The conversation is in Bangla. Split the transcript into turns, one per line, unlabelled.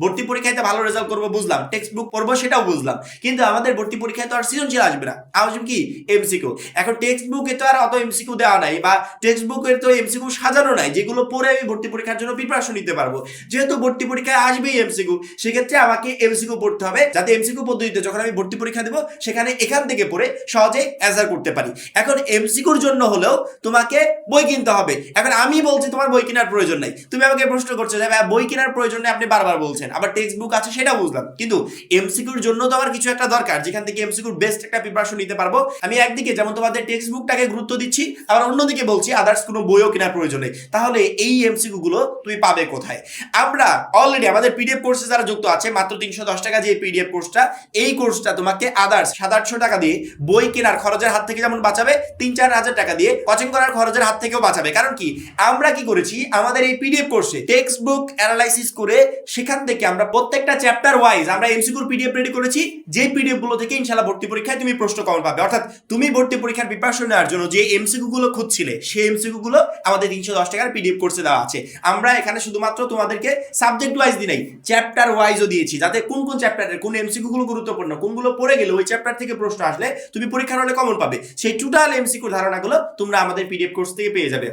ভর্তি পরীক্ষাতে ভালো রেজাল্ট করবো বুঝলাম, টেক্সট বুক পড়বো সেটাও বুঝলাম, কিন্তু আমাদের ভর্তি পরীক্ষায় তো আর সৃজনশীল আসবে না, আসবে কি এমসিকিউ। এখন টেক্সট বুকে তো আর অত এমসিকিউ দেওয়া নাই, বা টেক্সট বুকের তো এমসিকিউ সাজানো নাই যেগুলো পড়ে আমি ভর্তি পরীক্ষার জন্য প্রিপারেশন নিতে পারবো। যেহেতু ভর্তি পরীক্ষায় আসবেই এমসিকিউ, সেক্ষেত্রে আমাকে এমসিকিউ পড়তে হবে, যাতে এমসিকিউ পদ্ধতিতে যখন আমি ভর্তি পরীক্ষা দেবো সেখানে এখান থেকে পড়ে সহজে অ্যান্সার করতে পারি। এখন এমসিকিউর জন্য হলেও তোমাকে বই কিনতে হবে। এখন আমি বলছি তোমার বই কেনার প্রয়োজন নাই, তুমি আমাকে প্রশ্ন করছো যে বই কেনার প্রয়োজন নেই, আপনি বারবার বলছেন, আবার টেক্সট বুক আছে সেটা বুঝলাম, কিন্তু এমসিকিউর জন্য তো আমার কিছু একটা দরকার যেখান থেকে এমসিকিউর বেস্ট একটা প্রিপারেশন নিতে পারবো। আমি একদিকে যেমন তোমাদের টেক্সট বুকটাকে গুরুত্ব দিচ্ছি, আবার অন্যদিকে বলছি আদার্স কোনো বইও কেনার প্রয়োজন নেই। তাহলে এই এমসিকিউ গুলো তুমি পাবে কোথায়? আমরা অলরেডি আমাদের পিডিএফ কোর্সে যারা যুক্ত আছে, মাত্র 310 টাকা যে পিডিএফ কোর্সটা, এই কোর্সটা তোমাকে আদার্স 700-800 টাকা দিয়ে বই কেনার খরচের হাত থেকে যেমন বাঁচাবে, 3-4 হাজার টাকা দিয়ে কোচিং করার খরচের হাত থেকেও বাঁচাবে। কারণ কি, আমরা কি করেছি আমাদের এই পিডিএফ কোর্সে টেক্সট বুক অ্যানালাইসিস করে সেখান থেকে আমরা প্রত্যেকটা চ্যাপ্টার ওয়াইজ আমরা এমসিকিউর পিডিএফ রেডি করেছি, যে পিডিএফ গুলো থেকে ইনশাআল্লাহ ভর্তি পরীক্ষায় তুমি প্রশ্ন কমন পাবে। অর্থাৎ তুমি ভর্তি পরীক্ষার প্রিপারেশন নেওয়ার জন্য যে এমসিকিউ গুলো খুঁজছিলে, সেই এমসিকিউ গুলো আমাদের 310 টাকার পিডিএফ কোর্সে দেওয়া আছে। আমরা এখানে শুধুমাত্র তোমাদেরকে সাবজেক্ট ওয়াইজ দিই নাই, চ্যাপ্টার ওয়াইজও দিয়েছি, যাতে কোন কোন চ্যাপ্টারের কোন এমসিকিউ গুলো গুরুত্বপূর্ণ, কোনগুলো পড়ে গেলে ওই চ্যাপ্টার থেকে প্রশ্ন আসলে তুমি পরীক্ষার হলে কমন পাবে, সেই টোটাল এমসিকিউ ধারণাগুলো তোমরা আমাদের পিডিএফ কোর্স থেকে পেয়ে যাবে।